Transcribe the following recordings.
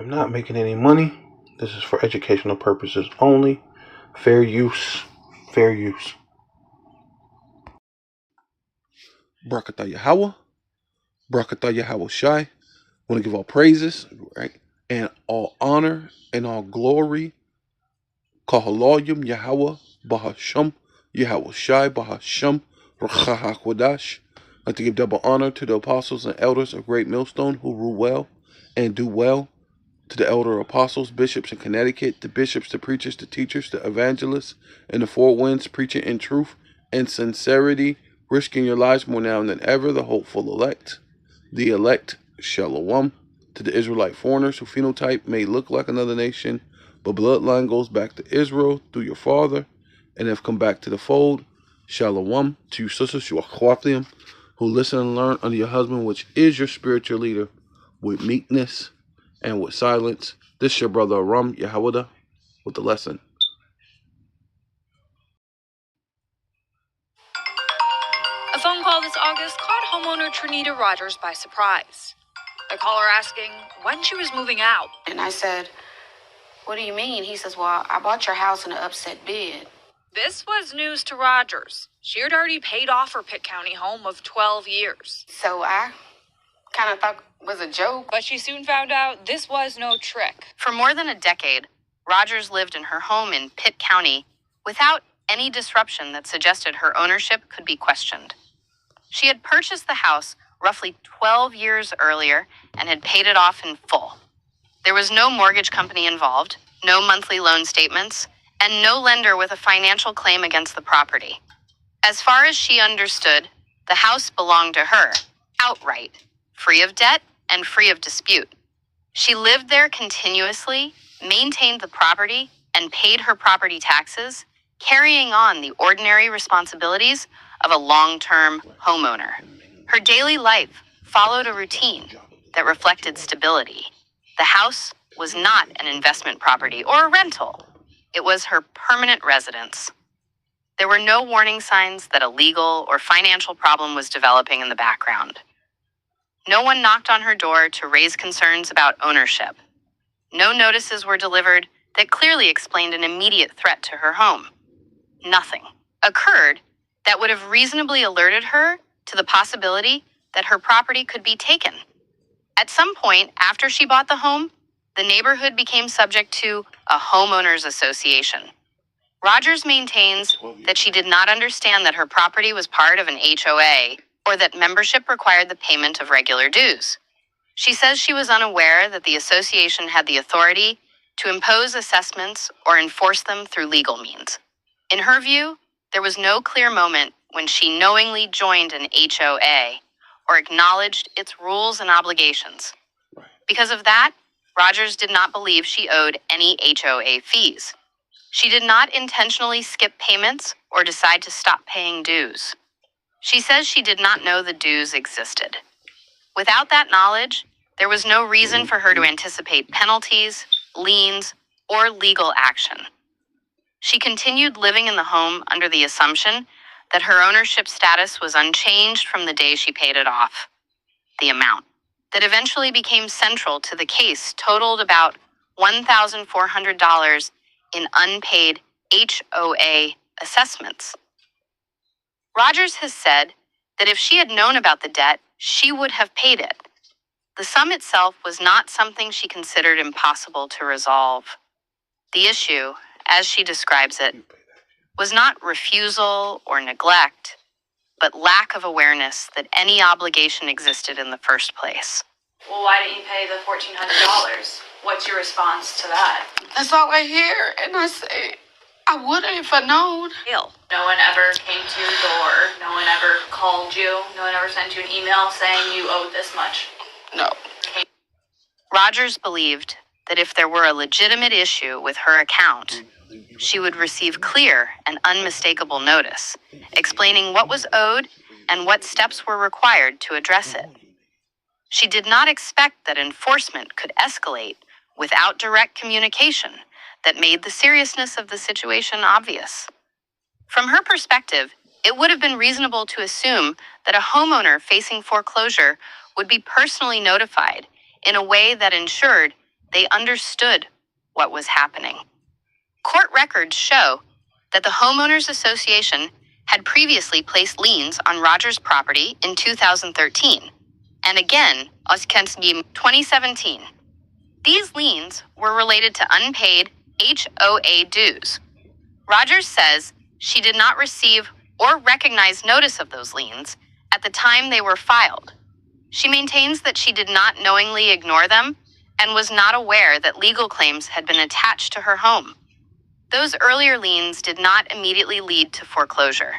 I'm not making any money. This is for educational purposes only. Fair use. Fair use. Barakatah Yahweh. Barakatah Yahweh Shai. Want to give all praises, right? And all honor and all glory. Kahaloyim Yahweh Bahasham. Yahweh Shai Bahasham. Rachahakwadash. I'd like to give double honor to the apostles and elders of Great Millstone who rule well and do well. To the elder apostles, bishops in Connecticut, the bishops, the preachers, the teachers, the evangelists, and the four winds, preaching in truth and sincerity, risking your lives more now than ever, the hopeful elect, the elect, Shalom. To the Israelite foreigners who phenotype may look like another nation, but bloodline goes back to Israel through your father, and have come back to the fold, Shalom. To you sisters, you are who listen and learn under your husband, which is your spiritual leader, with meekness and with silence. This is your brother Aram Yahawada with the lesson. A phone call this August caught homeowner Trinita Rogers by surprise. The caller asking when she was moving out. And I said, "What do you mean?" He says, "Well, I bought your house in an upset bid." This was news to Rogers. She had already paid off her Pitt County home of 12 years. So I kind of thought it was a joke. But she soon found out this was no trick. For more than a decade, Rogers lived in her home in Pitt County without any disruption that suggested her ownership could be questioned. She had purchased the house roughly 12 years earlier and had paid it off in full. There was no mortgage company involved, no monthly loan statements, and no lender with a financial claim against the property. As far as she understood, the house belonged to her, outright, free of debt and free of dispute. She lived there continuously, maintained the property, and paid her property taxes, carrying on the ordinary responsibilities of a long-term homeowner. Her daily life followed a routine that reflected stability. The house was not an investment property or a rental. It was her permanent residence. There were no warning signs that a legal or financial problem was developing in the background. No one knocked on her door to raise concerns about ownership. No notices were delivered that clearly explained an immediate threat to her home. Nothing occurred that would have reasonably alerted her to the possibility that her property could be taken. At some point after she bought the home, the neighborhood became subject to a homeowners association. Rogers maintains that she did not understand that her property was part of an HOA or that membership required the payment of regular dues. She says she was unaware that the association had the authority to impose assessments or enforce them through legal means. In her view, there was no clear moment when she knowingly joined an HOA or acknowledged its rules and obligations. Because of that, Rogers did not believe she owed any HOA fees. She did not intentionally skip payments or decide to stop paying dues. She says she did not know the dues existed. Without that knowledge, there was no reason for her to anticipate penalties, liens, or legal action. She continued living in the home under the assumption that her ownership status was unchanged from the day she paid it off. The amount that eventually became central to the case totaled about $1,400 in unpaid HOA assessments. Rogers has said that if she had known about the debt, she would have paid it. The sum itself was not something she considered impossible to resolve. The issue, as she describes it, was not refusal or neglect, but lack of awareness that any obligation existed in the first place. Well, why didn't you pay the $1,400? What's your response to that? That's all I hear. And I say, I would have if I known. No one ever came to your door. No one ever called you. No one ever sent you an email saying you owed this much. No. Rogers believed that if there were a legitimate issue with her account, she would receive clear and unmistakable notice, explaining what was owed and what steps were required to address it. She did not expect that enforcement could escalate without direct communication that made the seriousness of the situation obvious. From her perspective, it would have been reasonable to assume that a homeowner facing foreclosure would be personally notified in a way that ensured They understood what was happening. Court records show that the Homeowners Association had previously placed liens on Rogers' property in 2013, and again, in 2017. These liens were related to unpaid HOA dues. Rogers says she did not receive or recognize notice of those liens at the time they were filed. She maintains that she did not knowingly ignore them and was not aware that legal claims had been attached to her home. Those earlier liens did not immediately lead to foreclosure.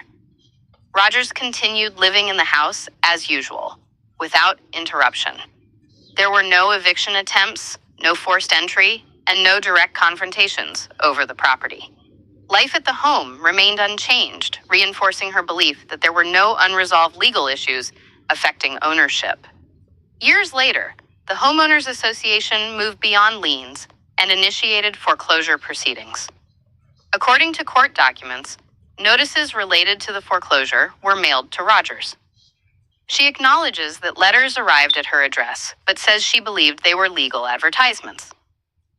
Rogers continued living in the house as usual, without interruption. There were no eviction attempts, no forced entry, and no direct confrontations over the property. Life at the home remained unchanged, reinforcing her belief that there were no unresolved legal issues affecting ownership. Years later, the Homeowners Association moved beyond liens and initiated foreclosure proceedings. According to court documents, notices related to the foreclosure were mailed to Rogers. She acknowledges that letters arrived at her address, but says she believed they were legal advertisements.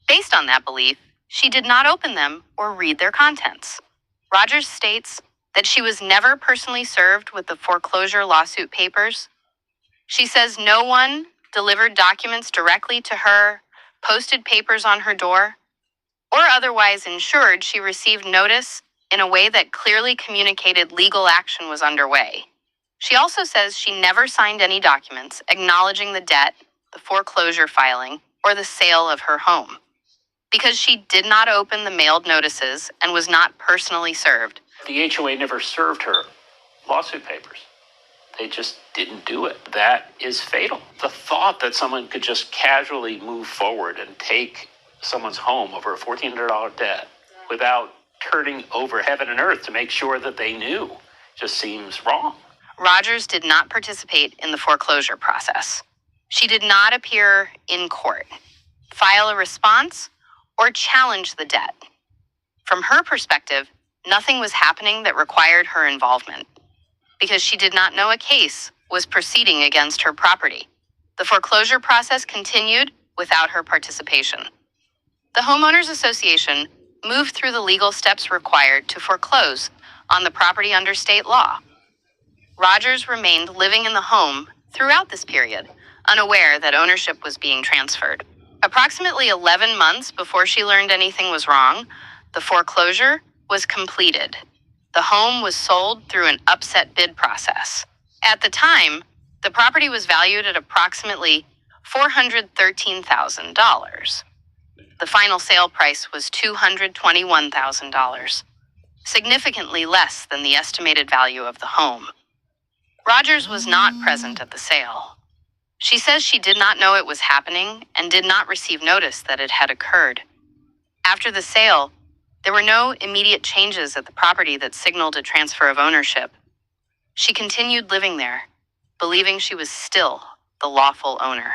Based on that belief, she did not open them or read their contents. Rogers states that she was never personally served with the foreclosure lawsuit papers. She says no one delivered documents directly to her, posted papers on her door, or otherwise ensured she received notice in a way that clearly communicated legal action was underway. She also says she never signed any documents acknowledging the debt, the foreclosure filing, or the sale of her home. Because she did not open the mailed notices and was not personally served, the HOA never served her lawsuit papers. They just didn't do it. That is fatal. The thought that someone could just casually move forward and take someone's home over a $1,400 debt without turning over heaven and earth to make sure that they knew just seems wrong. Rogers did not participate in the foreclosure process. She did not appear in court, file a response, or challenge the debt. From her perspective, nothing was happening that required her involvement, because she did not know a case was proceeding against her property. The foreclosure process continued without her participation. The Homeowners Association moved through the legal steps required to foreclose on the property under state law. Rogers remained living in the home throughout this period, unaware that ownership was being transferred. Approximately 11 months before she learned anything was wrong, the foreclosure was completed. The home was sold through an upset bid process. At the time, the property was valued at approximately $413,000. The final sale price was $221,000, significantly less than the estimated value of the home. Rogers was not present at the sale. She says she did not know it was happening and did not receive notice that it had occurred. After the sale, there were no immediate changes at the property that signaled a transfer of ownership. She continued living there, believing she was still the lawful owner.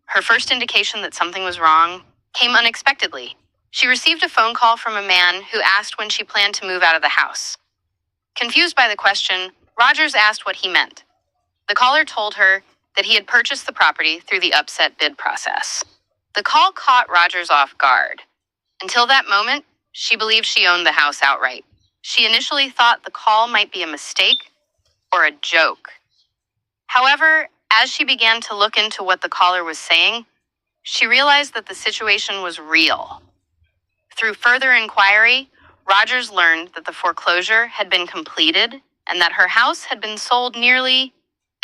Her first indication that something was wrong came unexpectedly. She received a phone call from a man who asked when she planned to move out of the house. Confused by the question, Rogers asked what he meant. The caller told her that he had purchased the property through the upset bid process. The call caught Rogers off guard. Until that moment, she believed she owned the house outright. She initially thought the call might be a mistake or a joke. However, as she began to look into what the caller was saying, she realized that the situation was real. Through further inquiry, Rogers learned that the foreclosure had been completed and that her house had been sold nearly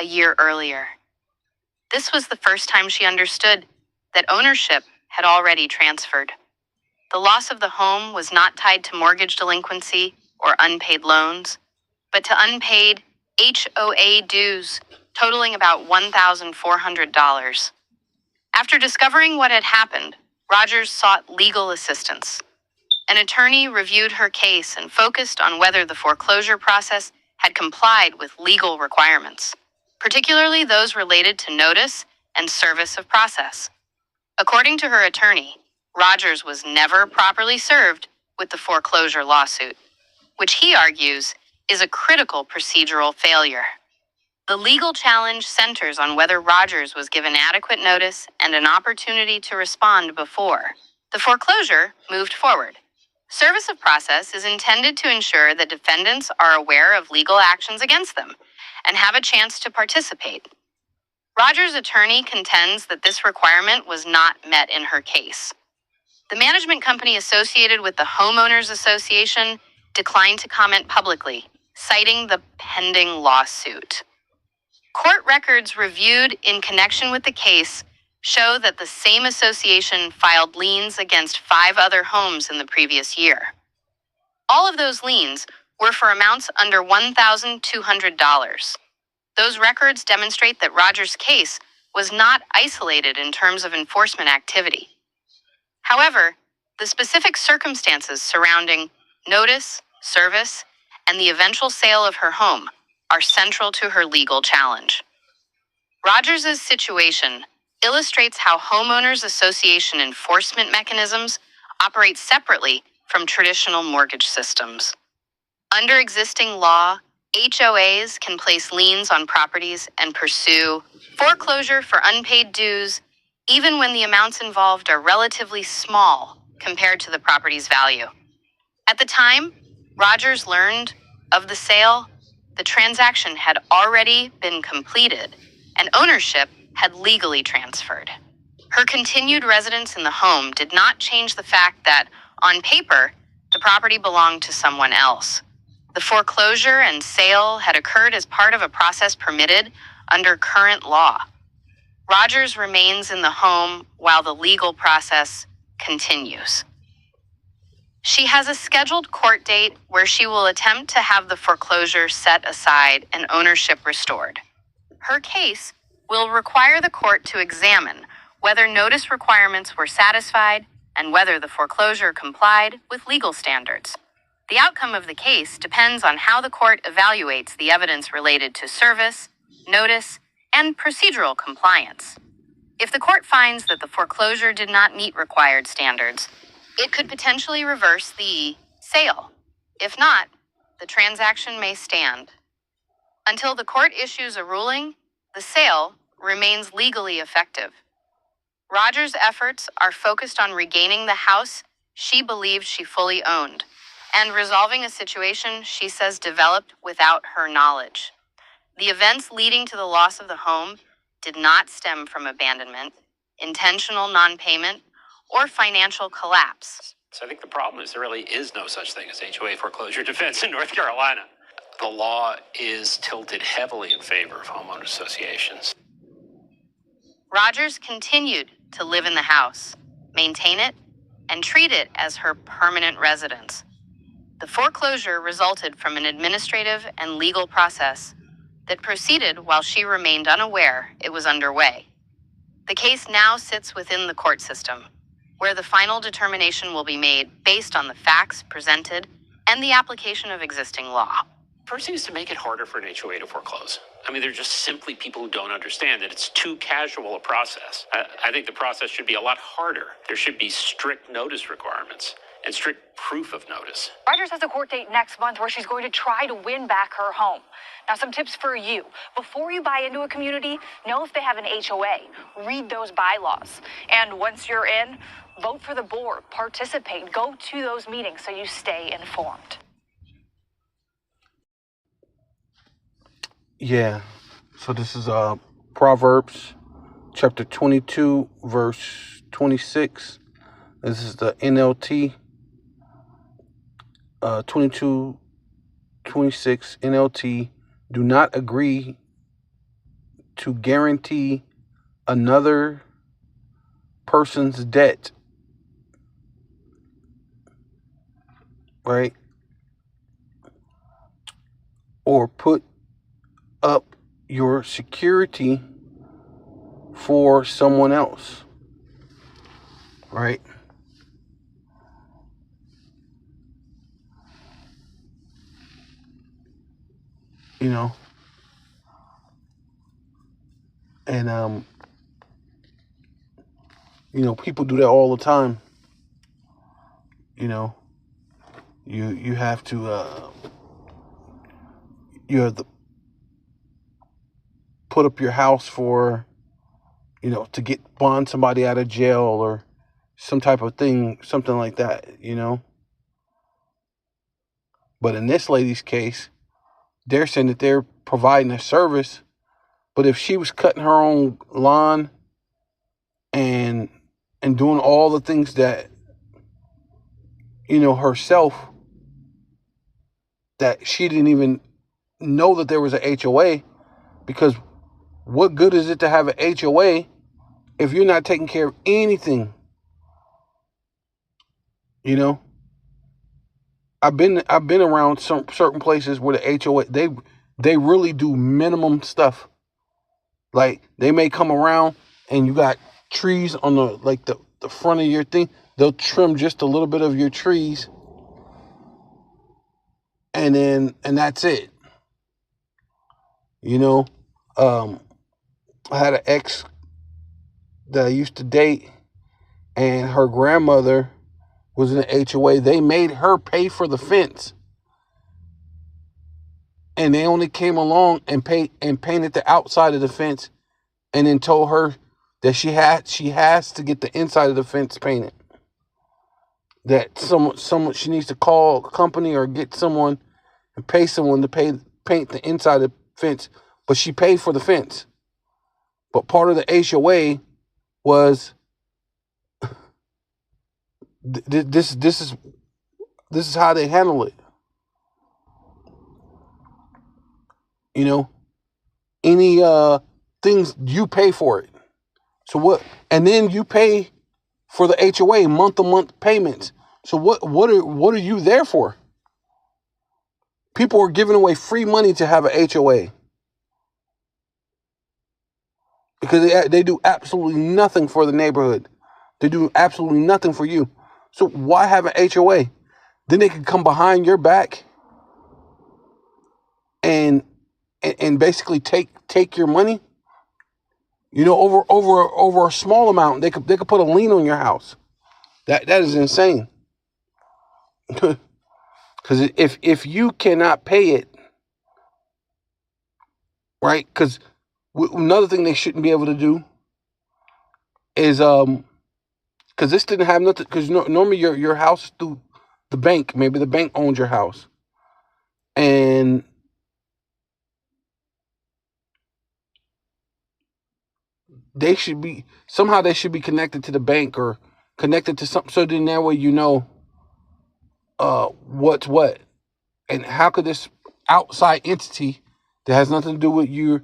a year earlier. This was the first time she understood that ownership had already transferred. The loss of the home was not tied to mortgage delinquency or unpaid loans, but to unpaid HOA dues totaling about $1,400. After discovering what had happened, Rogers sought legal assistance. An attorney reviewed her case and focused on whether the foreclosure process had complied with legal requirements, particularly those related to notice and service of process. According to her attorney, Rogers was never properly served with the foreclosure lawsuit, which he argues is a critical procedural failure. The legal challenge centers on whether Rogers was given adequate notice and an opportunity to respond before the foreclosure moved forward. Service of process is intended to ensure that defendants are aware of legal actions against them and have a chance to participate. Rogers' attorney contends that this requirement was not met in her case. The management company associated with the Homeowners Association declined to comment publicly, citing the pending lawsuit. Court records reviewed in connection with the case show that the same association filed liens against 5 other homes in the previous year. All of those liens were for amounts under $1,200. Those records demonstrate that Rogers' case was not isolated in terms of enforcement activity. However, the specific circumstances surrounding notice, service, and the eventual sale of her home are central to her legal challenge. Rogers' situation illustrates how homeowners association enforcement mechanisms operate separately from traditional mortgage systems. Under existing law, HOAs can place liens on properties and pursue foreclosure for unpaid dues, even when the amounts involved are relatively small compared to the property's value. At the time Rogers learned of the sale, the transaction had already been completed and ownership had legally transferred. Her continued residence in the home did not change the fact that, on paper, the property belonged to someone else. The foreclosure and sale had occurred as part of a process permitted under current law. Rogers remains in the home while the legal process continues. She has a scheduled court date where she will attempt to have the foreclosure set aside and ownership restored. Her case will require the court to examine whether notice requirements were satisfied and whether the foreclosure complied with legal standards. The outcome of the case depends on how the court evaluates the evidence related to service, notice, and procedural compliance. If the court finds that the foreclosure did not meet required standards, it could potentially reverse the sale. If not, the transaction may stand. Until the court issues a ruling, the sale remains legally effective. Rogers' efforts are focused on regaining the house she believed she fully owned and resolving a situation she says developed without her knowledge. The events leading to the loss of the home did not stem from abandonment, intentional non-payment, or financial collapse. So I think the problem is there really is no such thing as HOA foreclosure defense in North Carolina. The law is tilted heavily in favor of homeowner associations. Rogers continued to live in the house, maintain it, and treat it as her permanent residence. The foreclosure resulted from an administrative and legal process that proceeded while she remained unaware it was underway. The case now sits within the court system, where the final determination will be made based on the facts presented and the application of existing law. First thing is to make it harder for an HOA to foreclose. I mean, they're just simply people who don't understand that it's too casual a process. I think the process should be a lot harder. There should be strict notice requirements and strict proof of notice. Rogers has a court date next month where she's going to try to win back her home. Now, some tips for you. Before you buy into a community, know if they have an HOA. Read those bylaws. And once you're in, vote for the board, participate, go to those meetings so you stay informed. Yeah. So this is Proverbs chapter 22, verse 26. This is the NLT 22:26 NLT. Do not agree to guarantee another person's debt. Right? Or put up your security for someone else. Right? You know, and you know, people do that all the time. You know, you have to you're put up your house for, to bond somebody out of jail or some type of thing, something like that, But in this lady's case, they're saying that they're providing a service, but if she was cutting her own lawn and doing all the things that, herself, that she didn't even know that there was an HOA, because what good is it to have an HOA if you're not taking care of anything? I've been around some certain places where the HOA, they really do minimum stuff. Like, they may come around and you got trees on the front of your thing. They'll trim just a little bit of your trees, and that's it. I had an ex that I used to date, and her grandmother was in the HOA. They made her pay for the fence, and they only came along and painted the outside of the fence, and then told her that she has to get the inside of the fence painted. That someone she needs to call a company or get someone and pay someone to paint the inside of the fence, but she paid for the fence. But part of the HOA was this is how they handle it. Any things, you pay for it. So what? And then you pay for the HOA month-to-month payments. So what are you there for? People are giving away free money to have a HOA because they do absolutely nothing for the neighborhood. They do absolutely nothing for you. So why have an HOA? Then they can come behind your back and basically take your money. Over a small amount, they could put a lien on your house. That is insane. Because if you cannot pay it, right? Because another thing they shouldn't be able to do is because this didn't have nothing. Because normally your house is through the bank. Maybe the bank owns your house, and they should be connected to the bank or connected to something, so then that way what's what. And how could this outside entity that has nothing to do with your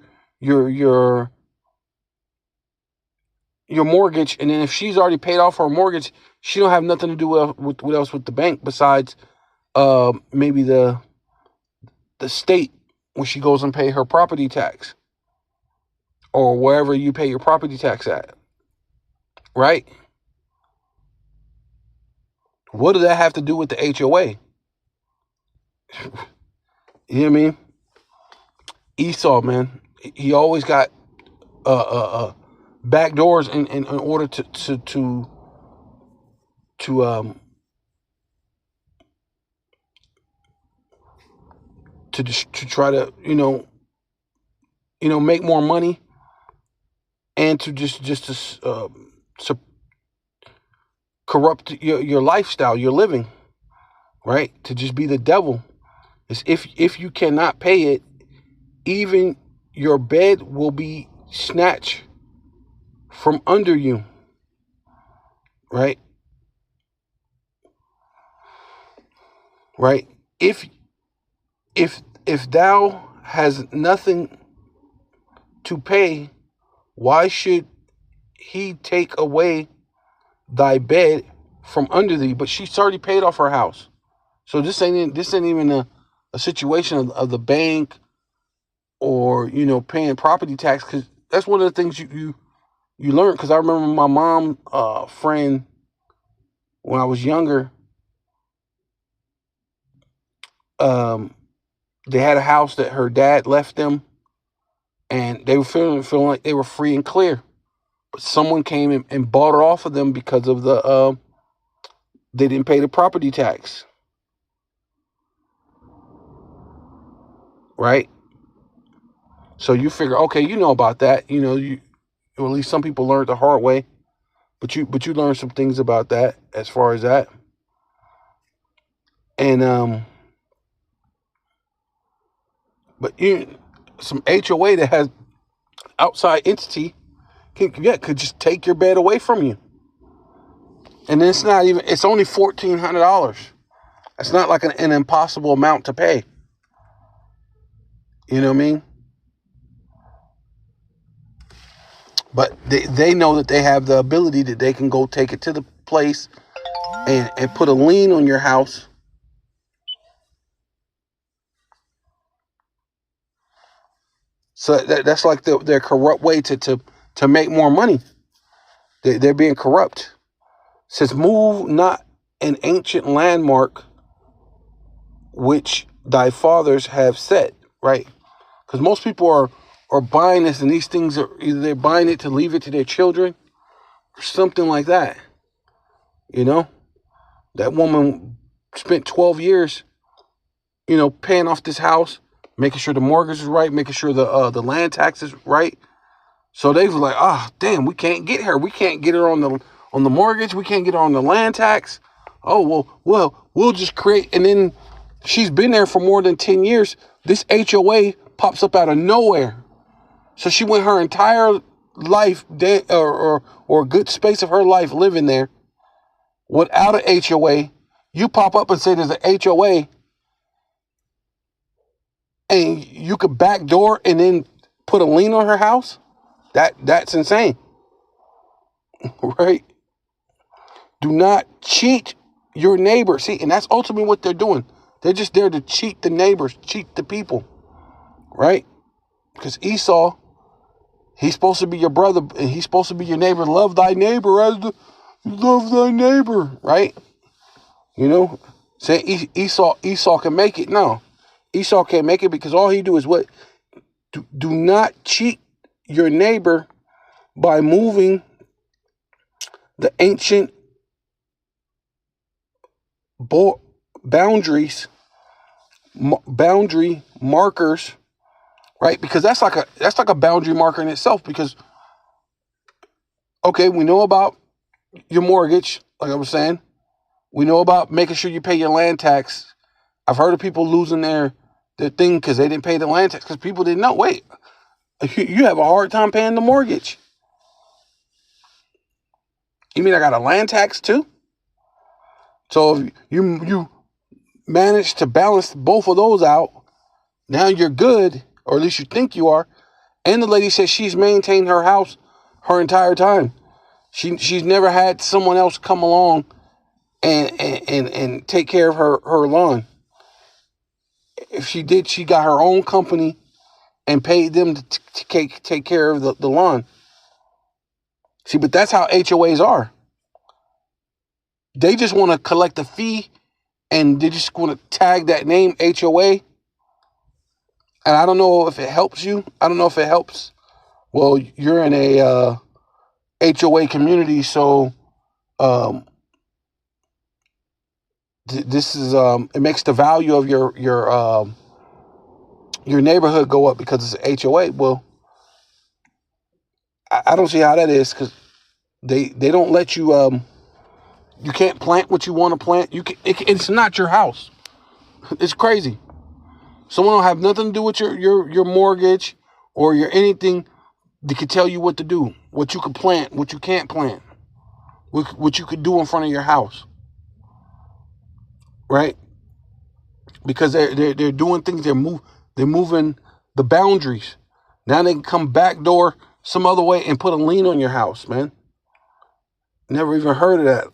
mortgage, and then if she's already paid off her mortgage, she don't have nothing to do with what else with the bank besides maybe the state when she goes and pay her property tax or wherever you pay your property tax at, right? What does that have to do with the HOA? You know what I mean? Esau, man, he always got back doors in order to try to make more money, and to just to corrupt your lifestyle, your living, right? To just be the devil. Is if you cannot pay it, even your bed will be snatched from under you, right? Right? If thou has nothing to pay, why should he take away thy bed from under thee? But she's already paid off her house, so this ain't even a situation of the bank or paying property tax, because that's one of the things you learn. Because I remember my mom friend when I was younger. They had a house that her dad left them, and they were feeling like they were free and clear. But someone came and bought it off of them because of they didn't pay the property tax, right? So you figure, okay, you know about that. Or at least some people learned the hard way. But you learned some things about that as far as that. And but some HOA that has outside entity could just take your bed away from you. And it's not even, it's only $1,400. It's not like an impossible amount to pay. You know what I mean? But they know that they have the ability that they can go take it to the place and put a lien on your house. So that's like their corrupt way to make more money. They're being corrupt. It says, move not an ancient landmark which thy fathers have set, right? Because most people are buying this, and these things are either they're buying it to leave it to their children or something like that. That woman spent 12 years, paying off this house, making sure the mortgage is right, making sure the land tax is right. So they were like, damn, we can't get her. We can't get her on the mortgage. We can't get her on the land tax. Oh, well, we'll just create. And then she's been there for more than 10 years. This HOA pops up out of nowhere. So she went her entire life, or a good space of her life living there without an HOA. You pop up and say there's an HOA, and you could backdoor and then put a lien on her house. That's insane, right? Do not cheat your neighbor. See, and that's ultimately what they're doing. They're just there to cheat the neighbors, cheat the people, right? Because Esau, he's supposed to be your brother, and he's supposed to be your neighbor. Love thy neighbor as love thy neighbor, right? Say Esau can make it. No, Esau can't make it, because all he do is what? Do not cheat your neighbor by moving the ancient boundary markers, right? Because that's like a boundary marker in itself. Because okay, we know about your mortgage, like I was saying. We know about making sure you pay your land tax. I've heard of people losing their thing because they didn't pay the land tax, because people didn't know. Wait, you have a hard time paying the mortgage. You mean I got a land tax too? So if you manage to balance both of those out, now you're good, or at least you think you are. And the lady says she's maintained her house her entire time. She's never had someone else come along and take care of her lawn. If she did, she got her own company and paid them to take care of the lawn. See, but that's how HOAs are. They just want to collect a fee, and they just want to tag that name HOA. And I don't know if it helps you. I don't know if it helps. Well, you're in a HOA community, so this is it makes the value of your neighborhood go up because it's an HOA. Well, I don't see how that is, because they don't let you. You can't plant what you want to plant. It's not your house. It's crazy. Someone don't have nothing to do with your mortgage or your anything. They can tell you what to do, what you can plant, what you can't plant, what you could do in front of your house, right? Because they're doing things. They're moving the boundaries. Now they can come backdoor some other way and put a lien on your house, man. Never even heard of that.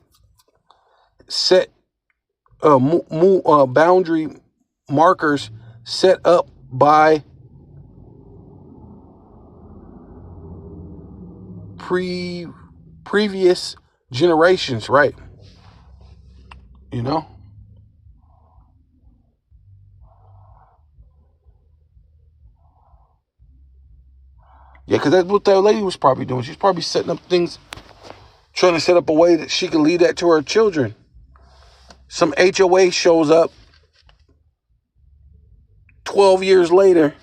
Set boundary markers set up by previous generations, right? Yeah, because that's what that lady was probably doing. She's probably setting up things, trying to set up a way that she can leave that to her children. Some HOA shows up 12 years later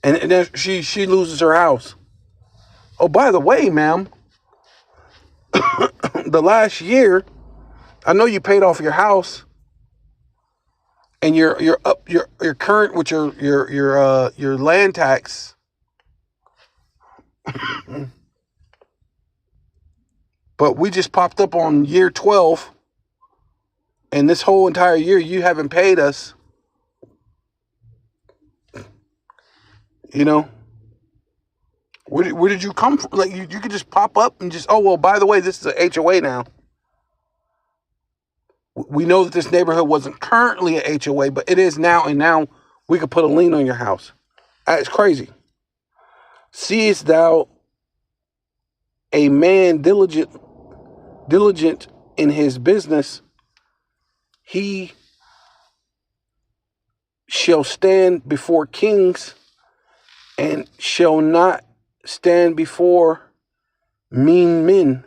and then she loses her house. Oh, by the way, ma'am, the last year, I know you paid off your house, and you're current with your land tax. But we just popped up on year 12, and this whole entire year you haven't paid us. You know, where did you come from? Like, you could just pop up and just, oh, well, by the way, this is an HOA now. We know that this neighborhood wasn't currently an HOA, but it is now, and now we could put a lien on your house. It's crazy. Seest thou a man diligent in his business, he shall stand before kings and shall not stand before mean men.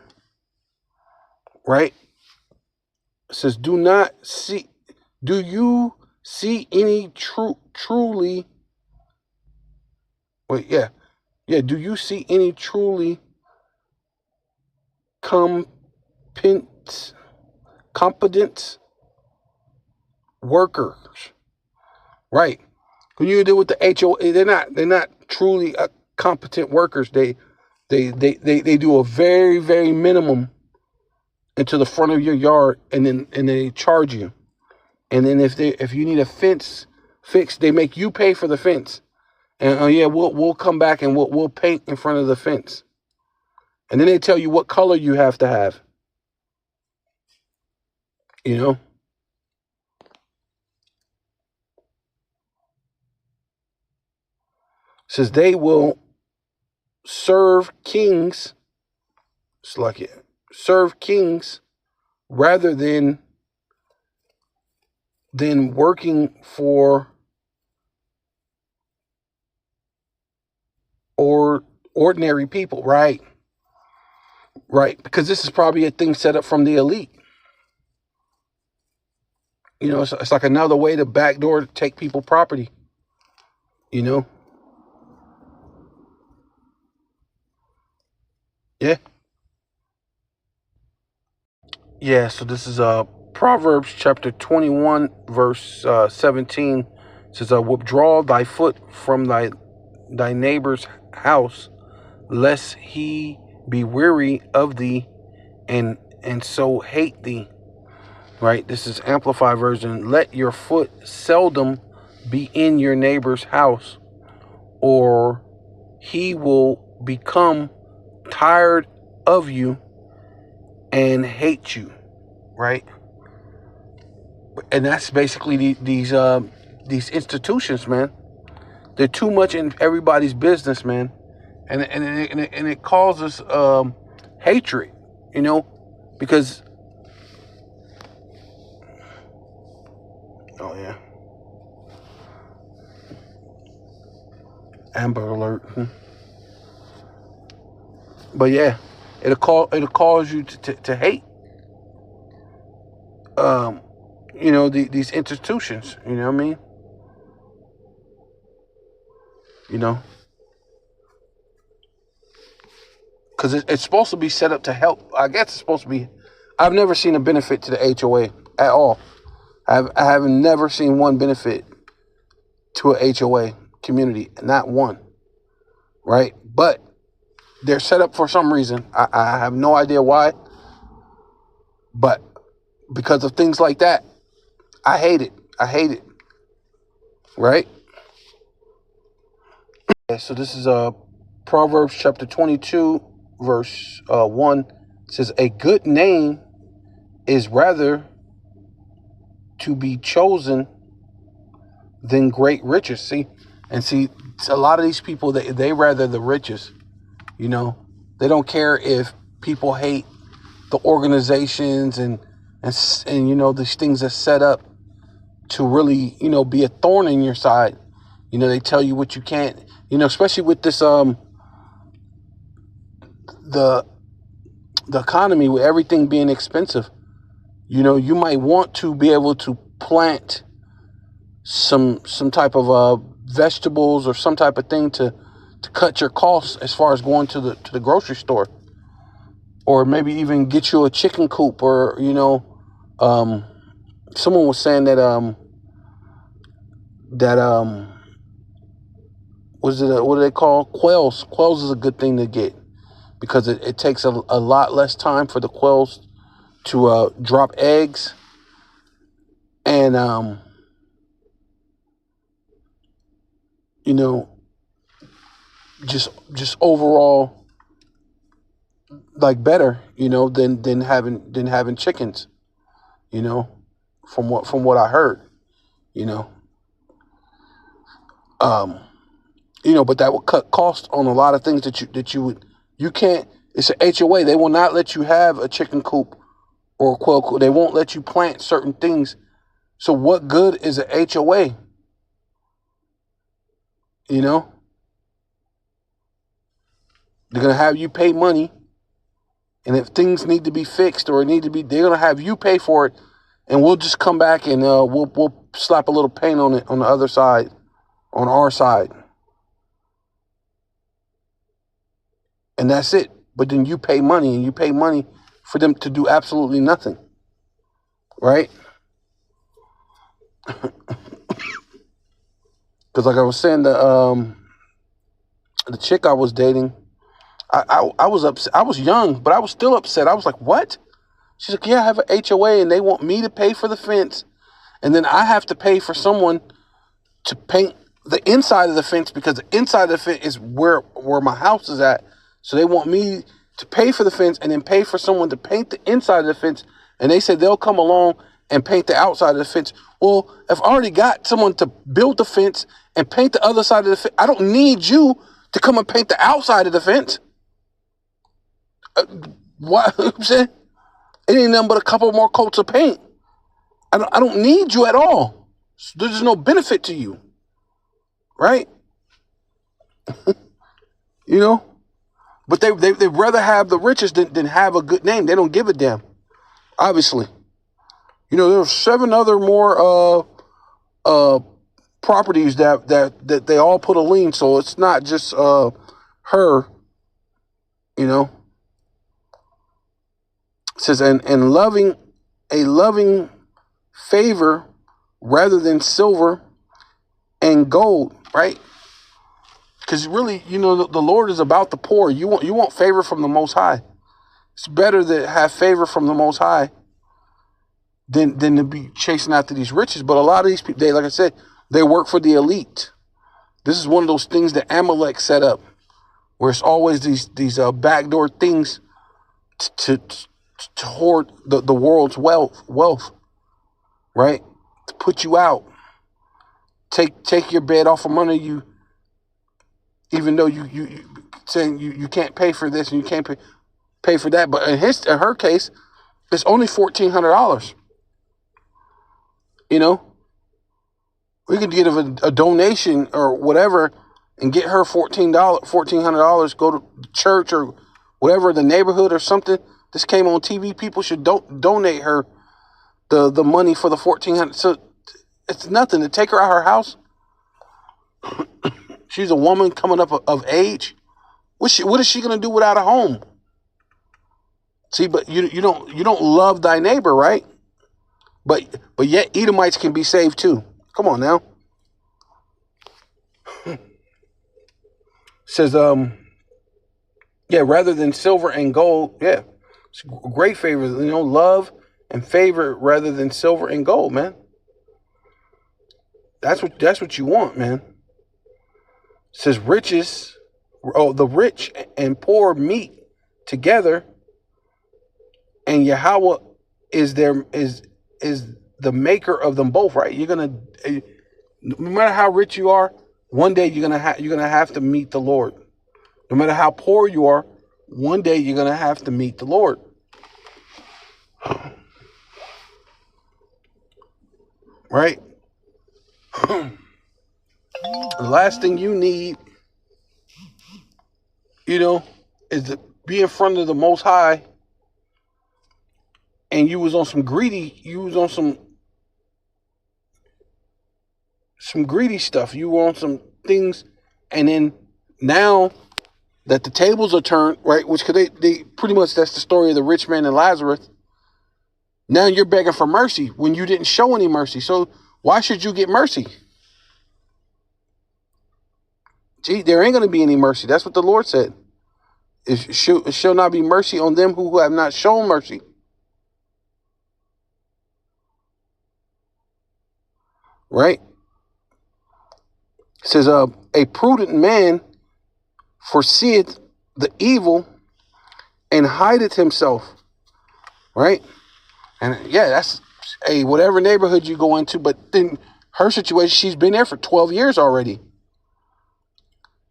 Right? It says, do you see any truly, wait, yeah, do you see any truly competent workers? Right. When you deal with the HOA, they're not truly competent workers. They do a very, very minimum into the front of your yard, and then they charge you. And then if you need a fence fixed, they make you pay for the fence. And yeah, we'll come back and we'll paint in front of the fence. And then they tell you what color you have to have. You know? It says they will serve kings. It's like it. Serve kings rather than working for ordinary people. Right. Because this is probably a thing set up from the elite. You know, it's like another way to backdoor to take people property. You know? Yeah. Yeah, so this is Proverbs chapter 21, verse 17. It says, withdraw thy foot from thy neighbor's house, lest he be weary of thee and so hate thee. Right? This is Amplified version. Let your foot seldom be in your neighbor's house, or he will become tired of you and hate you. Right? And that's basically these institutions, man. They're too much in everybody's business, man, and it causes hatred, you know, because oh yeah, Amber Alert. But yeah, it'll cause you to hate. You know, these institutions. You know what I mean? You know, because it's supposed to be set up to help. I guess it's supposed to be. I've never seen a benefit to the HOA at all. I have never seen one benefit to a HOA community, not one. Right? But they're set up for some reason. I have no idea why. But because of things like that, I hate it. Right? Yeah, so this is Proverbs chapter 22, verse 1. It says, a good name is rather to be chosen than great riches. See, a lot of these people, they rather the riches. You know, they don't care if people hate the organizations and you know, these things are set up to really, you know, be a thorn in your side. You know, they tell you what you can't, you know, especially with this the economy, with everything being expensive. You know, you might want to be able to plant some type of vegetables or some type of thing to cut your costs as far as going to the grocery store, or maybe even get you a chicken coop, or someone was saying that what do they call quails? Quails is a good thing to get because it takes a lot less time for the quails to drop eggs, and just overall like better, than having chickens, from what I heard, you know. But that would cut costs on a lot of things you can't. It's an HOA. They will not let you have a chicken coop or a quail coop. They won't let you plant certain things. So what good is an HOA? They're gonna have you pay money, and if things need to be fixed or they're gonna have you pay for it, and we'll just come back and we'll slap a little paint on it on the other side, on our side. And that's it. But then you pay money, and you pay money for them to do absolutely nothing. Right? Because like I was saying, the chick I was dating, I was upset. I was young, but I was still upset. I was like, what? She's like, yeah, I have an HOA, and they want me to pay for the fence, and then I have to pay for someone to paint the inside of the fence, because the inside of the fence is where my house is at. So they want me to pay for the fence and then pay for someone to paint the inside of the fence. And they said they'll come along and paint the outside of the fence. Well, if I already got someone to build the fence and paint the other side of the fence, I don't need you to come and paint the outside of the fence. What I'm saying? It ain't nothing but a couple more coats of paint. I don't need you at all. There's no benefit to you. Right? But they'd rather have the riches than have a good name. They don't give a damn. Obviously. There are 7 other more properties that they all put a lien, so it's not just her. It says and loving favor rather than silver and gold, right? Because really, the Lord is about the poor. You want favor from the Most High. It's better to have favor from the Most High than to be chasing after these riches. But a lot of these people, like I said, they work for the elite. This is one of those things that Amalek set up, where it's always these backdoor things to hoard the world's wealth, right? To put you out, take your bed off of under you. Even though you saying you can't pay for this and you can't pay for that, but in her case, it's only $1,400. We could give a donation or whatever and get her $1,400. Go to church or whatever, the neighborhood or something. This came on TV. People should donate her the money for the $1,400. So it's nothing to take her out of her house. She's a woman coming up of age. What is she gonna do without a home? See, but you don't love thy neighbor, right? But yet Edomites can be saved too. Come on now. Says rather than silver and gold, it's great favor. Love and favor rather than silver and gold, man. That's what you want, man. It says the rich and poor meet together, and Yahweh is the maker of them both, right? You're gonna, no matter how rich you are, one day you're gonna have to meet the Lord. No matter how poor you are, one day you're gonna have to meet the Lord. Right? The last thing you need, is to be in front of the Most High, and you was on some some greedy stuff. You want some things, and then now that the tables are turned, right? Which could they pretty much, that's the story of the rich man and Lazarus. Now you're begging for mercy when you didn't show any mercy. So why should you get mercy? Gee, there ain't going to be any mercy. That's what the Lord said. It shall not be mercy on them who have not shown mercy. Right? It says, a prudent man foreseeth the evil and hideth himself. Right? And yeah, that's whatever neighborhood you go into. But then her situation, she's been there for 12 years already.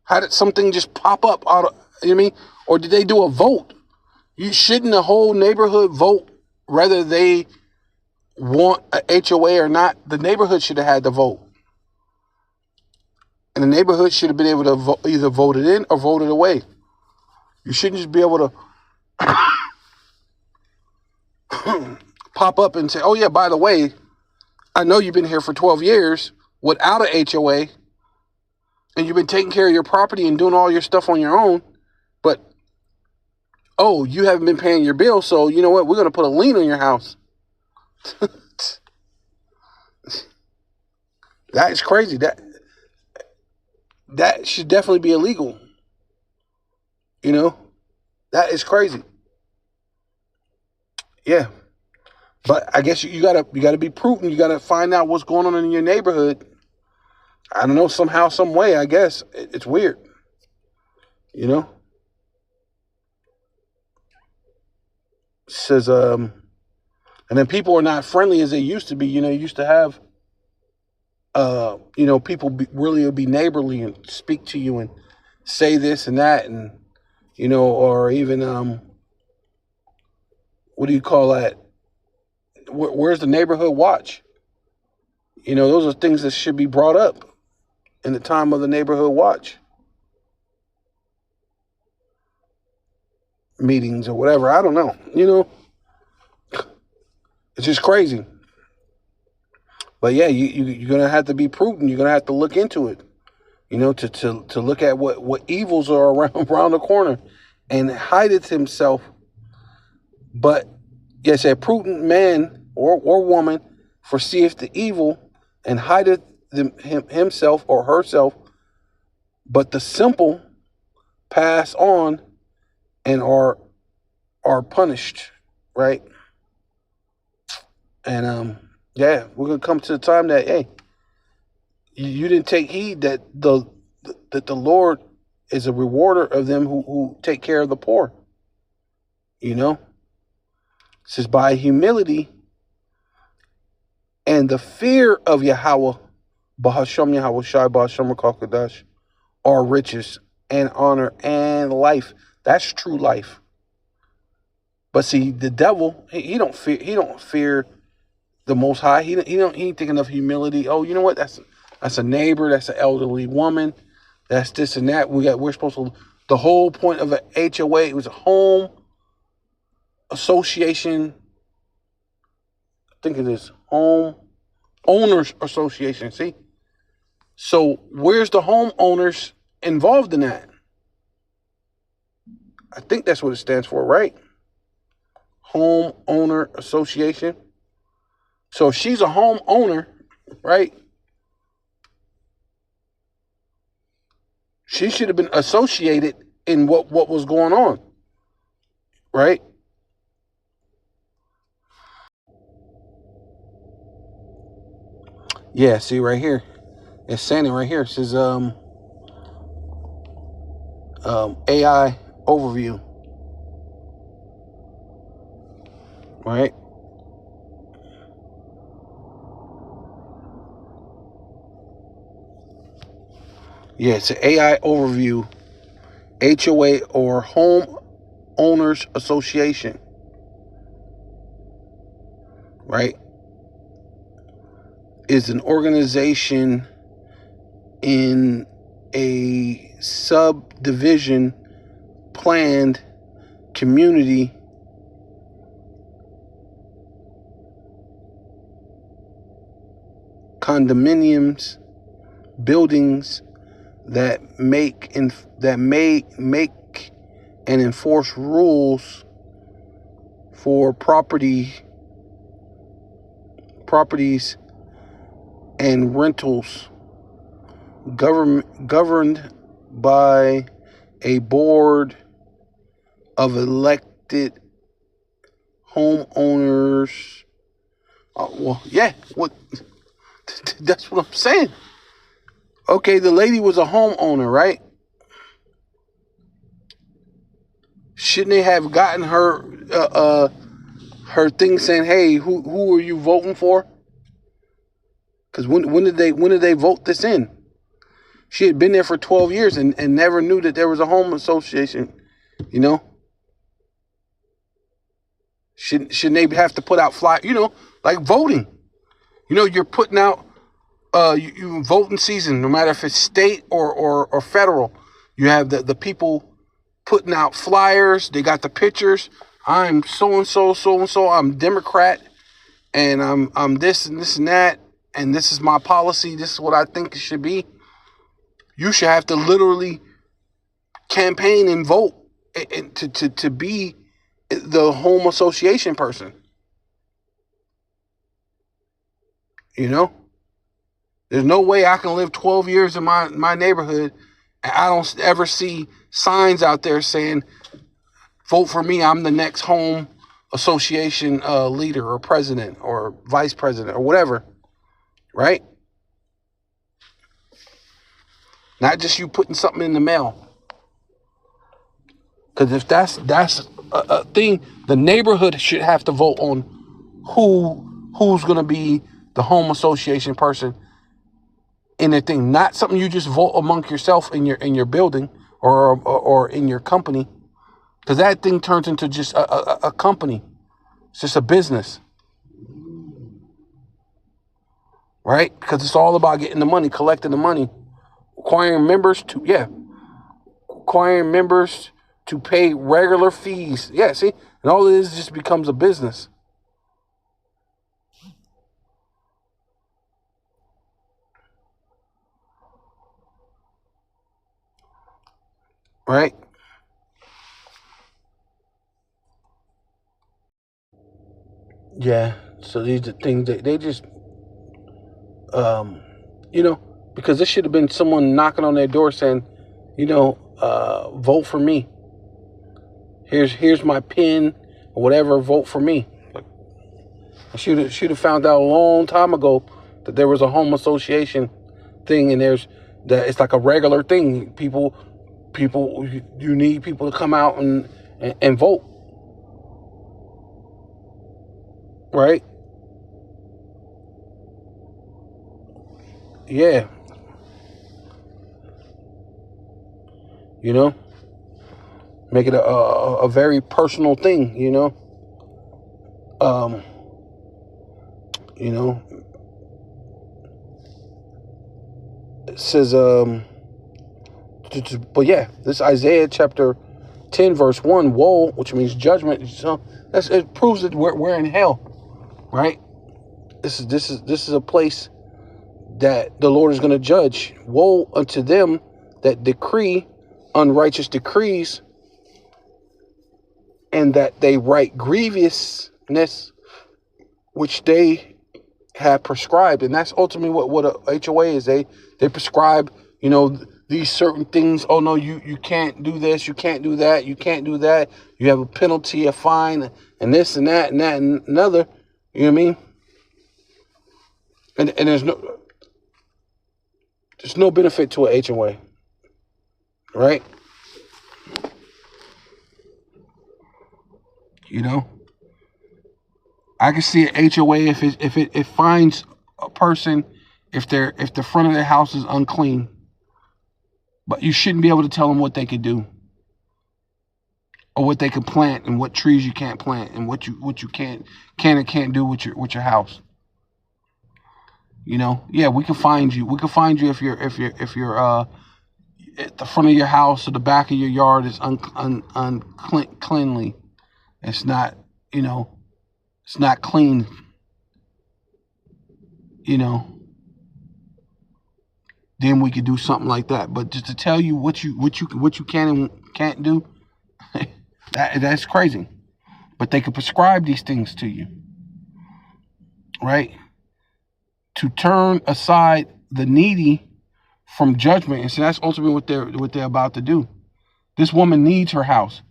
How did something just pop up out of, you know what I mean? Or did they do a vote? You shouldn't the whole neighborhood vote whether they want a HOA or not? The neighborhood should have had the vote. And the neighborhood should have been able to either vote it in or vote it away. You shouldn't just be able to pop up and say, oh yeah, by the way, I know you've been here for 12 years without a HOA and you've been taking care of your property and doing all your stuff on your own, but oh, you haven't been paying your bill, so you know what? We're going to put a lien on your house. That is crazy. That should definitely be illegal. You know? That is crazy. Yeah. But I guess you gotta be prudent. You gotta find out what's going on in your neighborhood. I don't know, somehow, some way, I guess. It's weird. You know? It says, and then people are not friendly as they used to be. You know, you used to have, people really would be neighborly and speak to you and say this and that, and, you know, or even, what do you call that? Where's the neighborhood watch? You know, those are things that should be brought up in the time of the neighborhood watch meetings or whatever. I don't know. You know, it's just crazy. But yeah, you're gonna have to be prudent. You're gonna have to look into it. You know, to look at what evils are around the corner, and hideth himself. But yes, a prudent man or woman foreseeth the evil and hideth himself or herself. But the simple pass on and are punished, right? And yeah, we're gonna come to the time that, hey, you didn't take heed that the Lord is a rewarder of them who take care of the poor. You know, it says by humility and the fear of Yahweh, Bahasham Yahweh Shai Bahasham Kakadash, are riches and honor and life. That's true life. But see, the devil, he don't fear the Most High. He ain't thinking of humility. Oh, you know what? That's a neighbor. That's an elderly woman. That's this and that. We're supposed to. The whole point of a HOA, it was a home association. I think it is home owners association. See, so where's the homeowners involved in that? I think that's what it stands for, right? Homeowner association. So if she's a homeowner, right, she should have been associated in what was going on, right? Yeah, see right here. It's saying it right here. It says AI overview. Right? Yeah, it's an AI overview. HOA or Home Owners Association. Right? Is an organization in a subdivision planned community condominiums buildings that make and enforce rules for properties and rentals governed by a board of elected homeowners. That's what I'm saying. Okay, the lady was a homeowner, right? Shouldn't they have gotten her thing saying, "Hey, who are you voting for?" Because when did they vote this in? She had been there for 12 years and never knew that there was a home association. You know, shouldn't they have to put out like voting? You're putting out you voting season, no matter if it's state or federal. You have the people putting out flyers. They got the pictures. I'm so and so, so and so. I'm Democrat, and I'm this and this and that, and this is my policy. This is what I think it should be. You should have to literally campaign and vote to be the home association person. There's no way I can live 12 years in my neighborhood and I don't ever see signs out there saying, vote for me, I'm the next home association leader or president or vice president or whatever, right? Not just you putting something in the mail. Because if that's a thing, the neighborhood should have to vote on who's going to be the home association person in their thing. Not something you just vote among yourself in your building or in your company. Because that thing turns into just a company. It's just a business. Right? Because it's all about getting the money, collecting the money. Acquiring members to pay regular fees. Yeah, see? And all it is just becomes a business. Right? Yeah. So these are things that they just, because this should have been someone knocking on their door saying, vote for me. Here's my pin or whatever. Vote for me. I should have found out a long time ago that there was a home association thing, and it's like a regular thing. People, you need people to come out and vote, right? Yeah, make it a very personal thing, um, it says, but yeah, this Isaiah chapter 10 verse 1, woe, which means judgment. So it proves that we're in hell, right? This is a place that the Lord is going to judge. Woe unto them that decree unrighteous decrees, and that they write grievousness which they have prescribed. And that's ultimately what a HOA is. They prescribe, these certain things. Oh no, you can't do this, you can't do that, you can't do that. You have a penalty, a fine, and this and that and that and another. You know what I mean? And there's no benefit to a HOA, right? I can see an HOA if it finds a person if the front of their house is unclean, but you shouldn't be able to tell them what they could do or what they can plant and what trees you can't plant and what you can and can't do with your house. Yeah, we can find you. We can find you if you're at the front of your house or the back of your yard is uncleanly. It's not, it's not clean. then we could do something like that. But just to tell you what you can and can't do, that's crazy. But they could prescribe these things to you, right? To turn aside the needy from judgment, and so that's ultimately what they're about to do. This woman needs her house,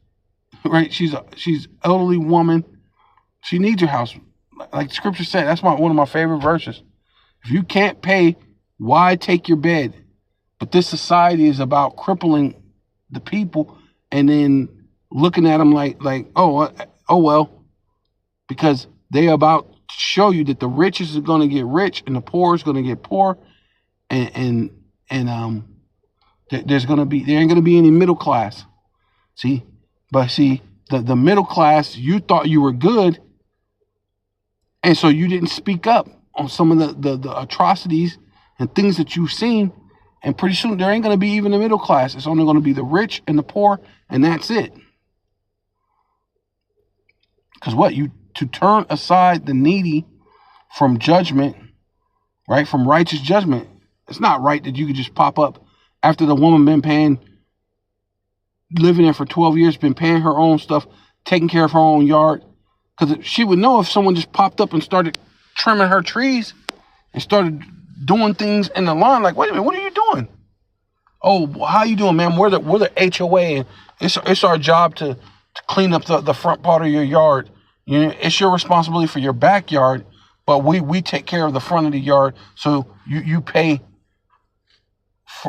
right? She's elderly woman. She needs her house, like the scripture said. That's one of my favorite verses. If you can't pay, why take your bed? But this society is about crippling the people and then looking at them like oh well, because they're about to show you that the rich is going to get rich and the poor is going to get poor, and there ain't going to be any middle class. See, the middle class, you thought you were good, and so you didn't speak up on some of the atrocities and things that you've seen. And pretty soon there ain't going to be even the middle class. It's only going to be the rich and the poor, and that's it. Because to turn aside the needy from judgment, right, from righteous judgment, it's not right that you could just pop up after the woman been living there for 12 years, been paying her own stuff, taking care of her own yard. Because she would know if someone just popped up and started trimming her trees and started doing things in the lawn, like, wait a minute, what are you doing? Oh, how you doing, man? We're the HOA, and it's our job to clean up the front part of your yard. You know, it's your responsibility for your backyard, but we take care of the front of the yard, so you pay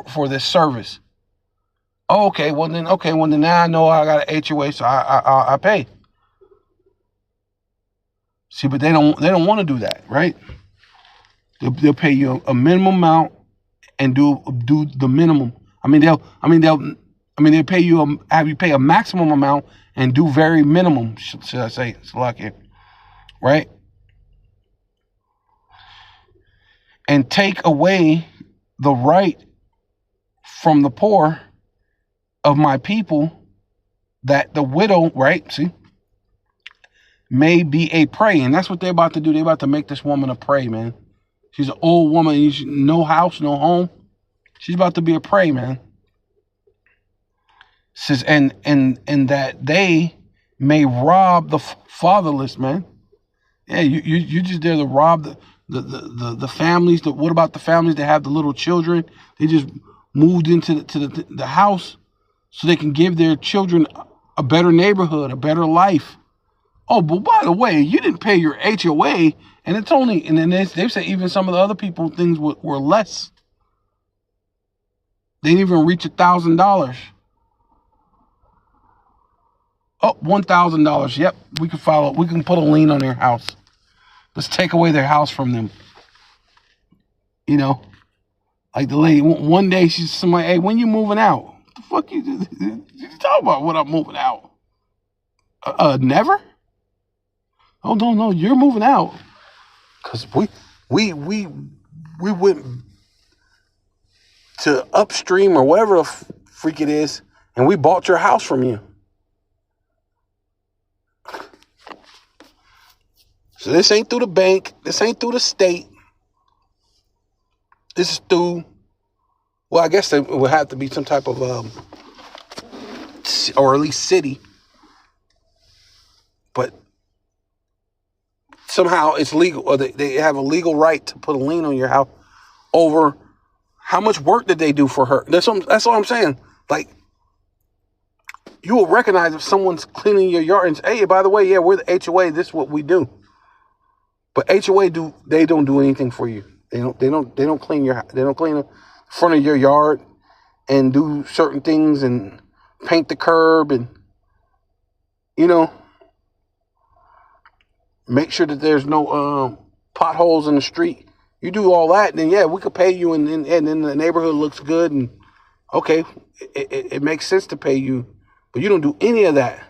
for this service. Oh, okay, well then now I know I got an HOA, so I pay. See, but they don't want to do that, right? They'll pay you a minimum amount and do the minimum. They'll pay you have you pay a maximum amount and do very minimum. Should I say? It's like it, right? And take away the right from the poor of my people, that the widow, right? See, may be a prey, and that's what they're about to do. They're about to make this woman a prey, man. She's an old woman. No house, no home. She's about to be a prey, man. Says and that they may rob the fatherless, man. Yeah, you just there to rob the families. What about the families that have the little children? They just moved into the house so they can give their children a better neighborhood, a better life. Oh, but by the way, you didn't pay your HOA, and it's only, and then they say even some of the other people things were less. They didn't even reach $1,000. Oh, $1,000. Yep, we can put a lien on their house. Let's take away their house from them. You know, like the lady, one day she's somebody, hey, when you moving out? What the fuck you talking about when I'm moving out? Never? Oh, no, you're moving out. Because we went to Upstream or whatever the freak it is, and we bought your house from you. So this ain't through the bank. This ain't through the state. This is through, well, I guess it would have to be some type of, or at least city. But somehow it's legal, or they have a legal right to put a lien on your house over how much work did they do for her. That's all I'm saying. Like, you will recognize if someone's cleaning your yard and say, hey, by the way, yeah, we're the HOA. This is what we do. But HOA they don't do anything for you. They don't clean the front of your yard and do certain things and paint the curb and, you know, make sure that there's no potholes in the street. You do all that, then yeah, we could pay you, and then the neighborhood looks good, and okay, it makes sense to pay you, but you don't do any of that,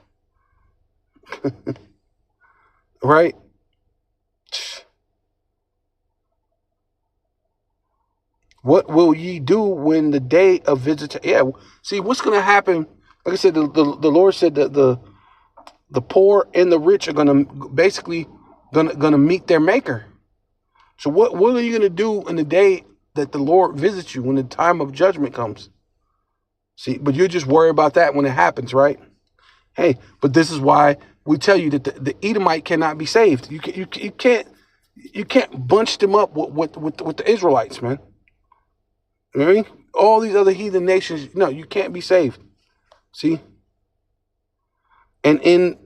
right? What will ye do when the day of visitation? Yeah, see, what's going to happen? Like I said, the Lord said that the poor and the rich are going to basically going to meet their maker. So what are you going to do in the day that the Lord visits you when the time of judgment comes. See, but you just worry about that when it happens, right? Hey, but this is why we tell you that the Edomite cannot be saved. You can't bunch them up with the Israelites, man. You know what I mean? All these other heathen nations, no, you can't be saved. See? And in